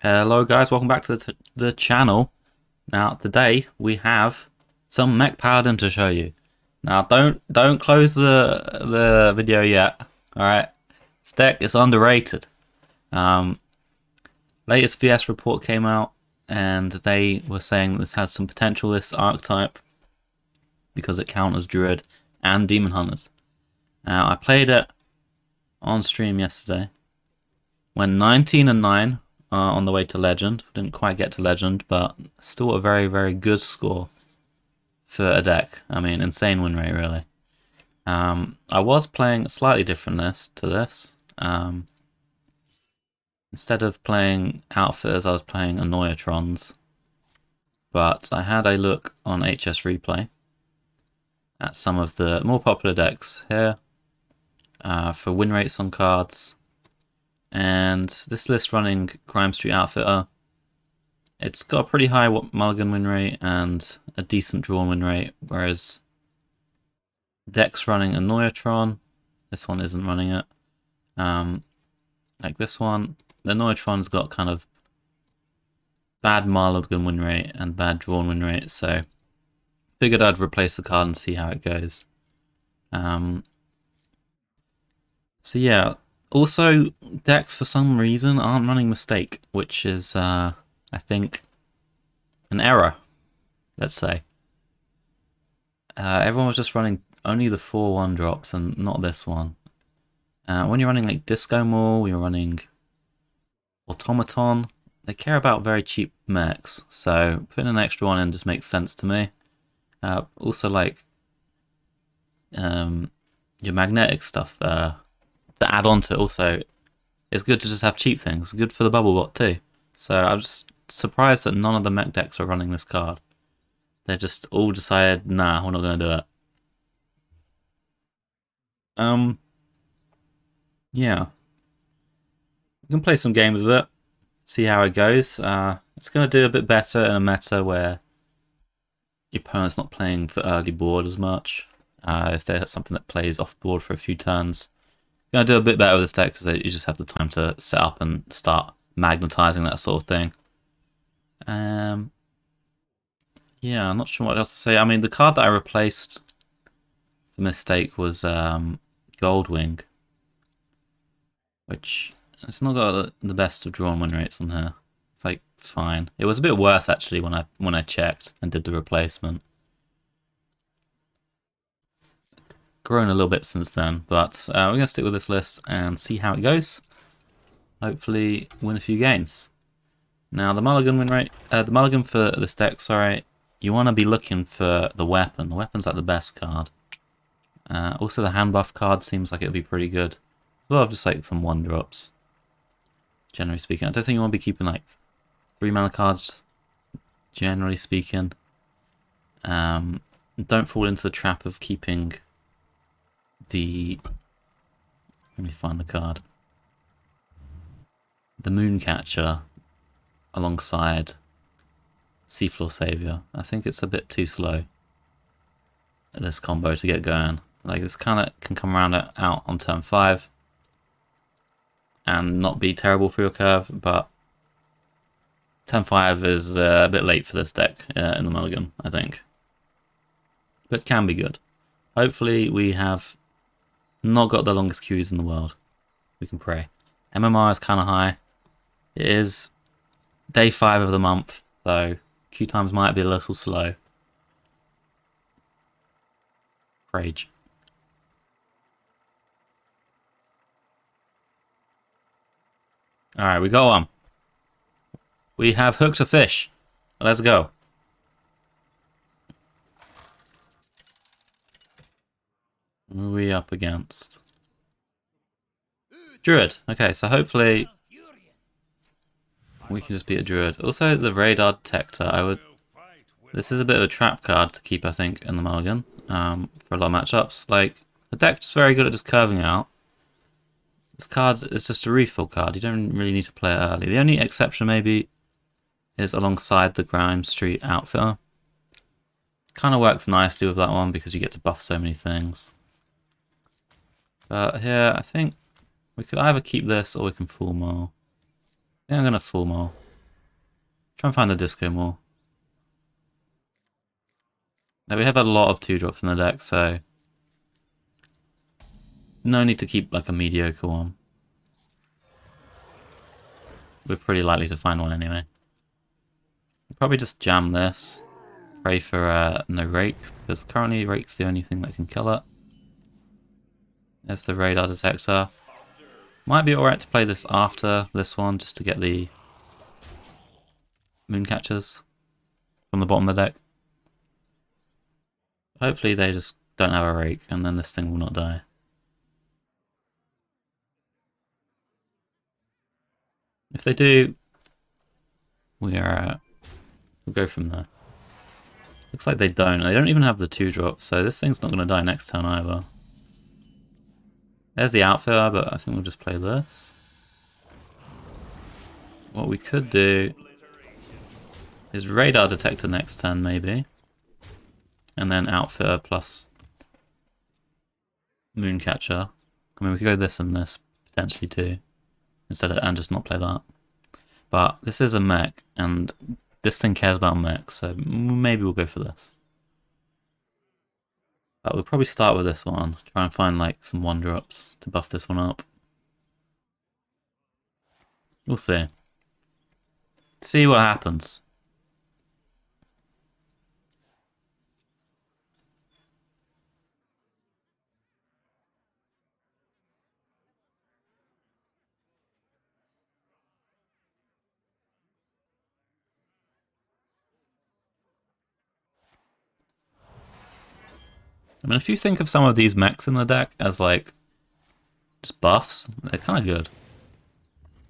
Hello guys, welcome back to the channel. Now today we have some Mech Paladin to show you. Now don't close the video yet. Alright. This deck is underrated. Um Latest VS report came out and they were saying this has some potential this archetype because it counters Druid and Demon Hunters. Now I played it on stream yesterday. Went 19 and 9. On the way to Legend. Didn't quite get to Legend, but still a very, very good score for a deck. I mean, insane win rate, really. I was playing a slightly different list to this. Instead of playing Outfitters, I was playing Annoyatrons. But I had a look on HS Replay at some of the more popular decks here for win rates on cards. And this list running Crime Street Outfitter, it's got a pretty high mulligan win rate and a decent drawn win rate, whereas decks running Annoyatron, this one isn't running it. Like this one, the Annoyatron's got kind of bad mulligan win rate and bad drawn win rate, so figured I'd replace the card and see how it goes. So yeah. Also, decks for some reason aren't running Mistake, which is, I think, an error, let's say. Everyone was just running only the 4/1 drops and not this one. When you're running like Disco Mall, you're running Automaton, they care about very cheap mechs, so putting an extra one in just makes sense to me. Also, like, your magnetic stuff to add on to it also, it's good to just have cheap things. Good for the bubble bot too. So I'm just surprised that none of the mech decks are running this card. They just all decided, nah, we're not going to do it. Yeah. We can play some games with it, see how it goes. It's going to do a bit better in a meta where your opponent's not playing for early board as much. If there's something that plays off board for a few turns. Gonna do a bit better with this deck because you just have the time to set up and start magnetizing, that sort of thing. Yeah, I'm not sure what else to say. I mean, the card that I replaced for Mistake was Goldwing, which it's not got the best of drawn win rates on here. It's like fine. It was a bit worse actually when I checked and did the replacement. Grown a little bit since then, but we're going to stick with this list and see how it goes. Hopefully win a few games. Now the mulligan win rate, the mulligan for this deck, sorry, you want to be looking for the weapon. The weapon's like the best card. Also the hand buff card seems like it'll be pretty good. As well, just like some 1-drops. Generally speaking, I don't think you want to be keeping like 3-mana cards, generally speaking. Don't fall into the trap of keeping let me find the card. The Mooncatcher alongside Seafloor Savior. I think it's a bit too slow, this combo, to get going. Like, this kind of can come around out on turn 5 and not be terrible for your curve, but turn 5 is a bit late for this deck in the mulligan, I think. But it can be good. Hopefully we have not got the longest queues in the world. We can pray. MMR is kind of high. It is day 5 of the month, so queue times might be a little slow. Rage. Alright, we got one. We have hooked a fish. Let's go. Who are we up against? Druid. Okay, so hopefully we can just beat a Druid. Also, the Radar Detector, this is a bit of a trap card to keep, I think, in the mulligan for a lot of matchups. Like, the deck's very good at just curving out. This card is just a refill card. You don't really need to play it early. The only exception, maybe, is alongside the Grime Street Outfitter. Kind of works nicely with that one because you get to buff so many things. But here, I think we could either keep this or we can full maul. I think I'm going to full maul. Try and find the disco more. Now we have a lot of 2-drops in the deck, so no need to keep like a mediocre one. We're pretty likely to find one anyway. We'll probably just jam this. Pray for no rake, because currently rake's the only thing that can kill it. There's the radar detector. Might be alright to play this after this one, just to get the moon catchers from the bottom of the deck. Hopefully they just don't have a rake, and then this thing will not die. If they do, we'll go from there. Looks like they don't. They don't even have the 2-drop, so this thing's not going to die next turn either. There's the outfitter, but I think we'll just play this. What we could do is radar detector next turn, maybe. And then outfitter plus mooncatcher. I mean, we could go this and this, potentially too. And just not play that. But this is a mech, and this thing cares about mech, so maybe we'll go for this. But we'll probably start with this one. Try and find like some 1-drops to buff this one up. We'll see. See what happens. I mean, if you think of some of these mechs in the deck as like just buffs, they're kind of good.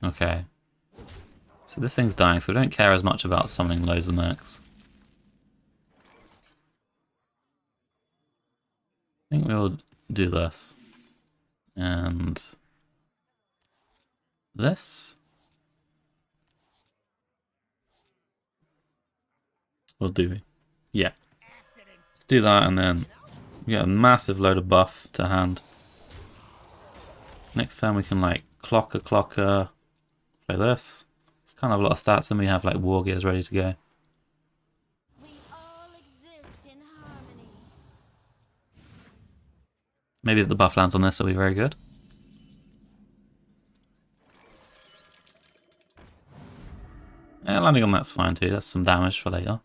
Okay. So this thing's dying, so we don't care as much about summoning loads of mechs. I think we'll do this. And this. We'll do. Yeah. Let's do that, and then we get a massive load of buff to hand. Next time we can like clocker, play this. It's kind of a lot of stats, and we have like war gears ready to go. We all exist in harmony. Maybe if the buff lands on this, it'll be very good. Yeah, landing on that's fine too. That's some damage for later.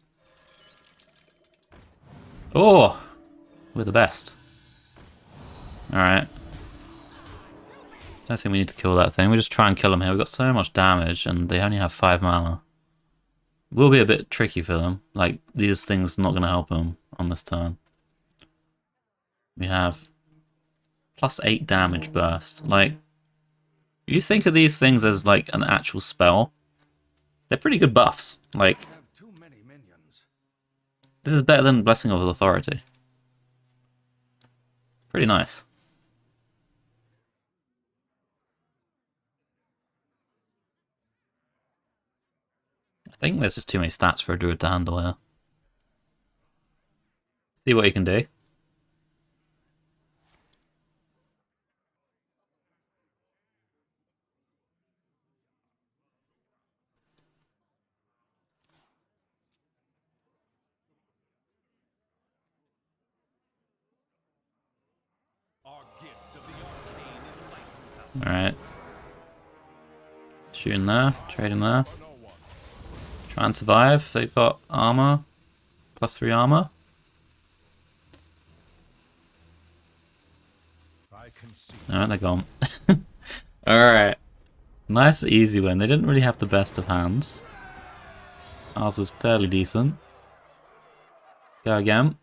Oh! We're the best. Alright. Don't think we need to kill that thing. We just try and kill them here. We've got so much damage, and they only have 5 mana. Will be a bit tricky for them. Like, these things are not going to help them on this turn. We have +8 damage burst. Like, you think of these things as like an actual spell, they're pretty good buffs. Like, this is better than Blessing of Authority. Pretty nice. I think there's just too many stats for a druid to handle here. See what you can do. Alright. Shooting there, trading there. Try and survive. They've got armor. +3 armor. Alright, they're gone. Alright. Nice easy win. They didn't really have the best of hands. Ours was fairly decent. Go again.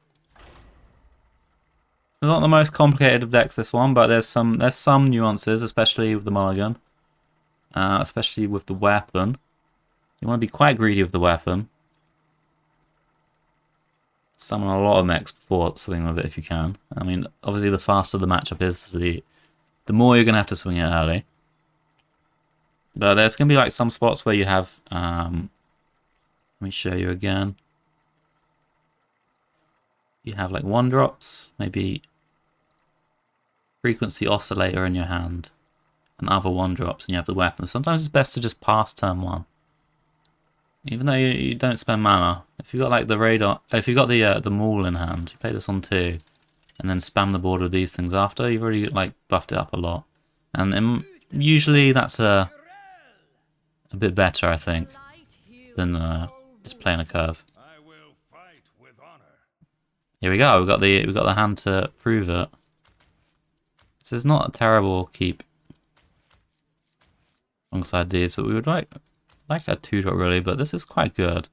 It's not the most complicated of decks, this one, but there's some nuances, especially with the mulligan. Especially with the weapon. You want to be quite greedy with the weapon. Summon a lot of mechs before swinging with it if you can. I mean, obviously the faster the matchup is, the more you're going to have to swing it early. But there's going to be like some spots where you have... let me show you again. You have like 1-drops, maybe frequency oscillator in your hand, and other 1-drops, and you have the weapon. Sometimes it's best to just pass turn 1. Even though you don't spend mana, if you got like the radar, if you got the maul in hand, you play this on 2, and then spam the board with these things after, you've already like buffed it up a lot. And usually that's a bit better, I think, than just playing a curve. Here we go. We got the hand to prove it. This is not a terrible keep alongside these, but we would like a 2-drop really. But this is quite good.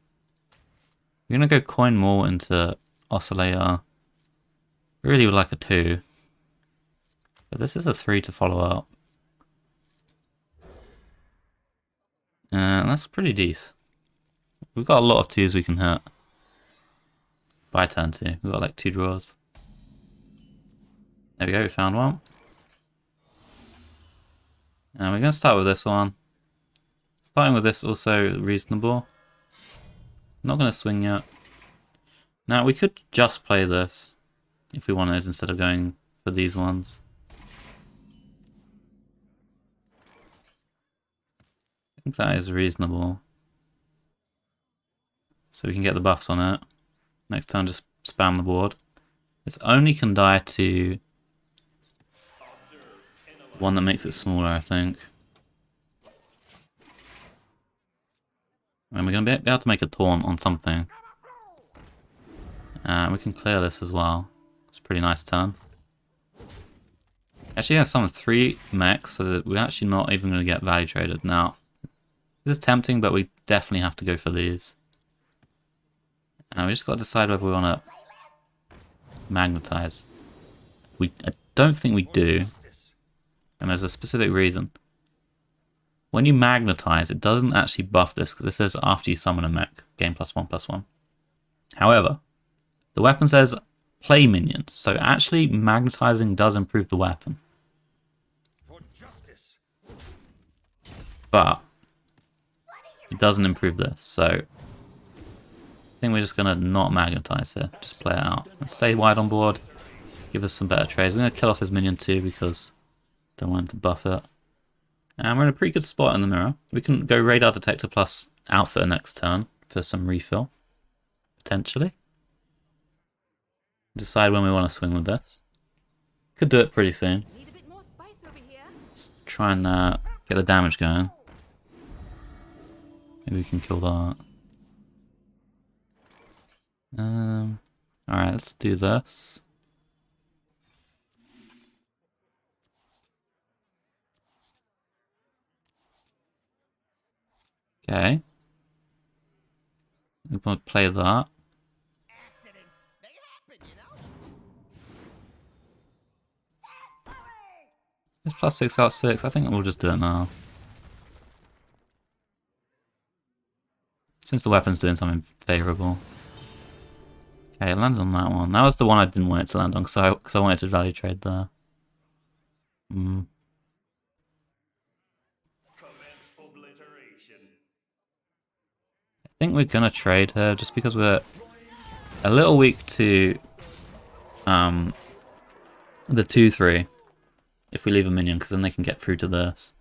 We're gonna go coin more into Oscillator. Really would like a 2, but this is a 3 to follow up. That's pretty decent. We've got a lot of 2s we can hit by turn 2. We've got like 2 draws. There we go, we found one. And we're going to start with this one. Starting with this also reasonable. Not going to swing yet. Now we could just play this if we wanted instead of going for these ones. I think that is reasonable. So we can get the buffs on it. Next turn just spam the board. This only can die to one that makes it smaller, I think. And we're going to be able to make a taunt on something. We can clear this as well. It's a pretty nice turn. Actually, have summon 3 mechs, so that we're actually not even going to get value traded. Now, this is tempting, but we definitely have to go for these. We just got to decide whether we want to magnetize. I don't think we do. And there's a specific reason. When you magnetize, it doesn't actually buff this, because it says after you summon a mech, gain +1/+1. However, the weapon says play minions, so actually magnetizing does improve the weapon. But it doesn't improve this, so I think we're just going to not magnetize here, just play it out. Let's stay wide on board, give us some better trades. We're going to kill off his minion too, because I don't want him to buff it. And we're in a pretty good spot in the mirror. We can go Radar Detector plus Outfitter next turn for some refill, potentially. Decide when we want to swing with this. Could do it pretty soon. Just try and get the damage going. Maybe we can kill that. Alright, let's do this. Okay. We're going to play that. It's +6 out 6. I think we'll just do it now. Since the weapon's doing something favourable. Okay, I landed on that one. That was the one I didn't want it to land on, because I wanted to value trade there. I think we're gonna trade her just because we're a little weak to the 2/3 if we leave a minion, because then they can get through to this.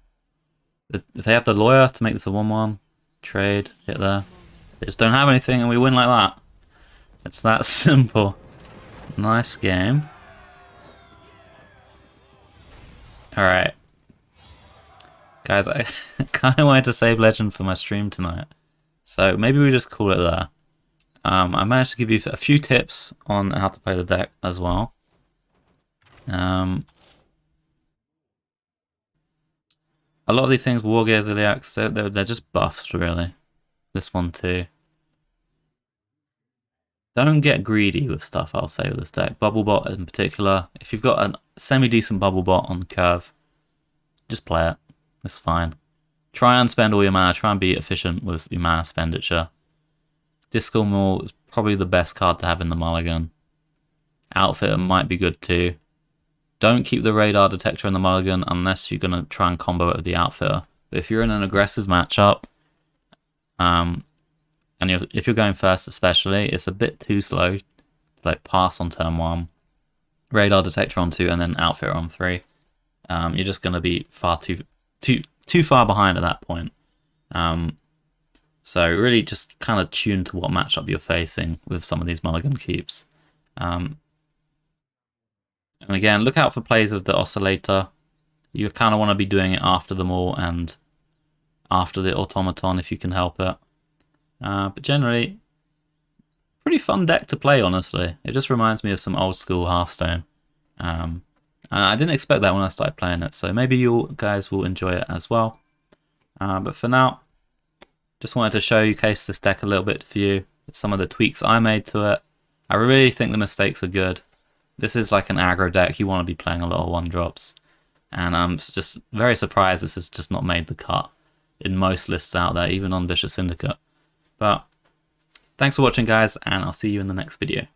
If they have the lawyer to make this a 1/1, trade, hit there. They just don't have anything and we win like that. It's that simple. Nice game. Alright. Guys, I kind of wanted to save Legend for my stream tonight. So maybe we just call it there. I managed to give you a few tips on how to play the deck as well. A lot of these things, Wargear, Ziliacs, they're just buffs really. This one too. Don't get greedy with stuff, I'll say, with this deck. Bubblebot in particular. If you've got a semi-decent Bubblebot on the curve, just play it. It's fine. Try and spend all your mana. Try and be efficient with your mana expenditure. Disco Maul is probably the best card to have in the mulligan. Outfitter might be good too. Don't keep the Radar Detector in the mulligan unless you're going to try and combo it with the Outfitter. But if you're in an aggressive matchup, and if you're going first especially, it's a bit too slow to like pass on turn 1, Radar Detector on 2, and then Outfitter on 3. You're just going to be far too far behind at that point. So really just kind of tune to what matchup you're facing with some of these mulligan keeps. And again, look out for plays with the oscillator. You kind of want to be doing it after them all and after the automaton if you can help it. But generally, pretty fun deck to play, honestly. It just reminds me of some old school Hearthstone. And I didn't expect that when I started playing it, so maybe you guys will enjoy it as well. But for now, just wanted to showcase this deck a little bit for you. Some of the tweaks I made to it. I really think the mistakes are good. This is like an aggro deck. You want to be playing a lot of 1-drops. And I'm just very surprised this has just not made the cut in most lists out there, even on Vicious Syndicate. But thanks for watching, guys, and I'll see you in the next video.